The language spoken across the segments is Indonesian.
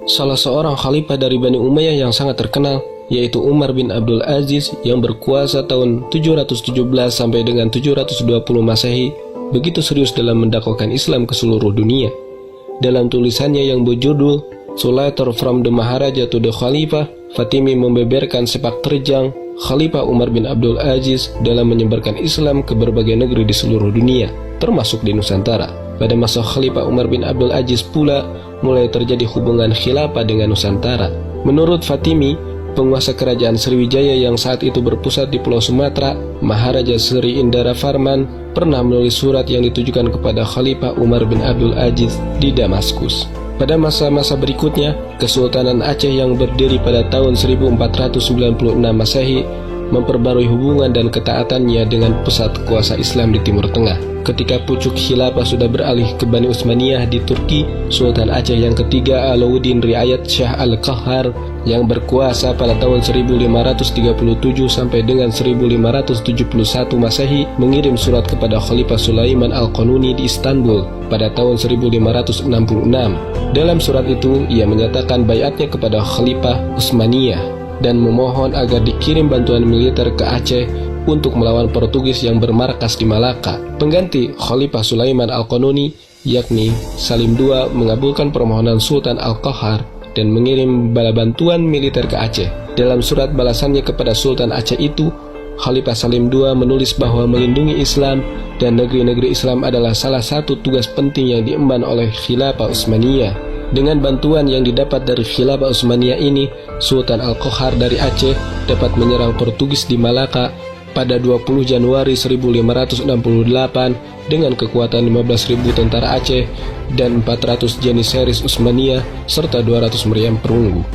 salah seorang khalifah dari Bani Umayyah yang sangat terkenal, yaitu Umar bin Abdul Aziz yang berkuasa tahun 717 sampai dengan 720 Masehi, begitu serius dalam mendakwakan Islam ke seluruh dunia. Dalam tulisannya yang berjudul So Letter from the Maharaja to the Khalifah, Fatimi membeberkan sepak terjang Khalifah Umar bin Abdul Aziz dalam menyebarkan Islam ke berbagai negeri di seluruh dunia, termasuk di Nusantara. Pada masa Khalifah Umar bin Abdul Aziz pula mulai terjadi hubungan khilafah dengan Nusantara. Menurut Fatimi, penguasa kerajaan Sriwijaya yang saat itu berpusat di Pulau Sumatera, Maharaja Sri Indara Farman, pernah menulis surat yang ditujukan kepada Khalifah Umar bin Abdul Aziz di Damaskus. Pada masa-masa berikutnya, Kesultanan Aceh yang berdiri pada tahun 1496 Masehi memperbarui hubungan dan ketaatannya dengan pusat kuasa Islam di Timur Tengah. Ketika pucuk khilafah sudah beralih ke Bani Utsmaniyah di Turki, Sultan Aceh yang ketiga Alauddin Riayat Shah Al-Qahar yang berkuasa pada tahun 1537 sampai dengan 1571 Masehi mengirim surat kepada Khalifah Sulaiman Al-Qanuni di Istanbul pada tahun 1566. Dalam surat itu, ia menyatakan baiatnya kepada Khalifah Utsmaniyah dan memohon agar dikirim bantuan militer ke Aceh untuk melawan Portugis yang bermarkas di Malaka. Pengganti Khalifah Sulaiman Al-Qanuni, yakni Salim II, mengabulkan permohonan Sultan Al-Qahar dan mengirim bala bantuan militer ke Aceh. Dalam surat balasannya kepada Sultan Aceh itu, Khalifah Salim II menulis bahwa melindungi Islam dan negeri-negeri Islam adalah salah satu tugas penting yang diemban oleh Khilafah Utsmaniyah. Dengan bantuan yang didapat dari Khilafah Utsmaniyah ini, Sultan Al-Qahar dari Aceh dapat menyerang Portugis di Malaka pada 20 Januari 1568 dengan kekuatan 15.000 tentara Aceh dan 400 janissaries Utsmaniyah serta 200 meriam perunggu.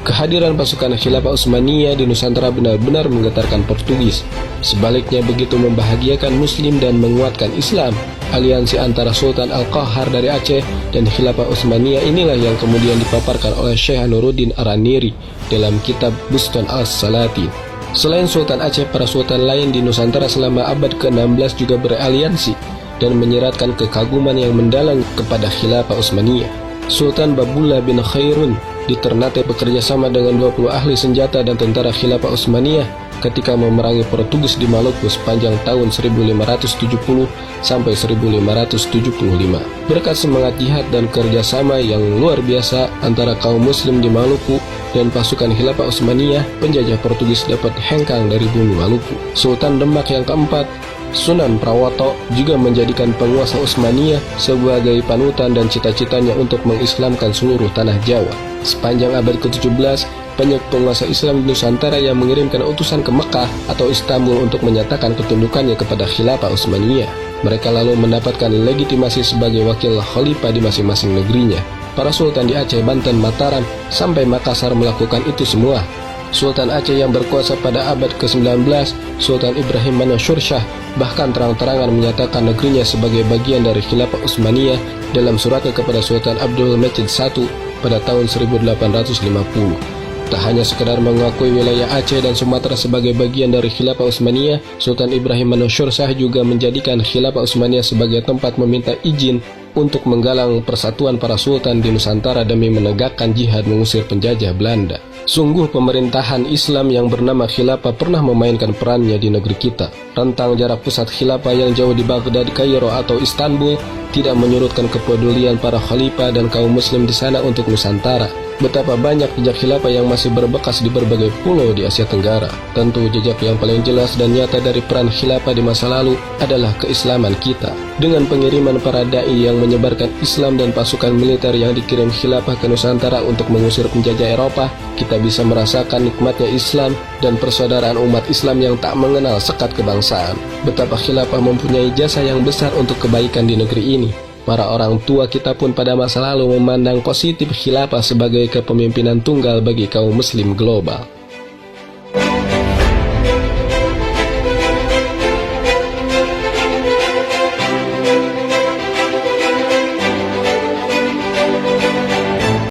Kehadiran pasukan Khilafah Utsmaniyah di Nusantara benar-benar menggetarkan Portugis. Sebaliknya begitu membahagiakan Muslim dan menguatkan Islam. Aliansi antara Sultan Al-Qahar dari Aceh dan Khilafah Utsmaniyah inilah yang kemudian dipaparkan oleh Syekh Nuruddin Araniri dalam kitab Buston As-Salatin. Selain Sultan Aceh, para sultan lain di Nusantara selama abad ke-16 juga beraliansi dan menyeratkan kekaguman yang mendalam kepada Khilafah Utsmaniyah. Sultan Babullah bin Khairun di Ternate bekerja sama dengan 20 ahli senjata dan tentara Khilafah Utsmaniyah ketika memerangi Portugis di Maluku sepanjang tahun 1570 sampai 1575. Berkat semangat jihad dan kerjasama yang luar biasa antara kaum Muslim di Maluku dan pasukan Khilafah Utsmaniyah, penjajah Portugis dapat hengkang dari bumi Maluku. Sultan Demak yang keempat, Sunan Prawoto, juga menjadikan penguasa Utsmaniyah sebagai panutan dan cita-citanya untuk mengislamkan seluruh tanah Jawa. Sepanjang abad ke-17, banyak penguasa Islam di Nusantara yang mengirimkan utusan ke Mekah atau Istanbul untuk menyatakan ketundukannya kepada Khilafah Utsmaniyah. Mereka lalu mendapatkan legitimasi sebagai wakil khalifah di masing-masing negerinya. Para sultan di Aceh, Banten, Mataram, sampai Makassar melakukan itu semua. Sultan Aceh yang berkuasa pada abad ke-19, Sultan Ibrahim Mansur Shah, bahkan terang-terangan menyatakan negerinya sebagai bagian dari Khilafah Utsmaniyah dalam suratnya kepada Sultan Abdul Majid I pada tahun 1850. Tak hanya sekedar mengakui wilayah Aceh dan Sumatera sebagai bagian dari Khilafah Utsmaniyah, Sultan Ibrahim Mansur Shah juga menjadikan Khilafah Utsmaniyah sebagai tempat meminta izin untuk menggalang persatuan para sultan di Nusantara demi menegakkan jihad mengusir penjajah Belanda. Sungguh pemerintahan Islam yang bernama Khilafah pernah memainkan perannya di negeri kita. Rentang jarak pusat Khilafah yang jauh di Baghdad, Kairo atau Istanbul tidak menyurutkan kepedulian para khalifah dan kaum muslim di sana untuk Nusantara. Betapa banyak jejak khilafah yang masih berbekas di berbagai pulau di Asia Tenggara. Tentu jejak yang paling jelas dan nyata dari peran khilafah di masa lalu adalah keislaman kita. Dengan pengiriman para da'i yang menyebarkan Islam dan pasukan militer yang dikirim khilafah ke Nusantara untuk mengusir penjajah Eropa, kita bisa merasakan nikmatnya Islam dan persaudaraan umat Islam yang tak mengenal sekat kebangsaan. Betapa khilafah mempunyai jasa yang besar untuk kebaikan di negeri ini. Para orang tua kita pun pada masa lalu memandang positif khilafah sebagai kepemimpinan tunggal bagi kaum muslim global.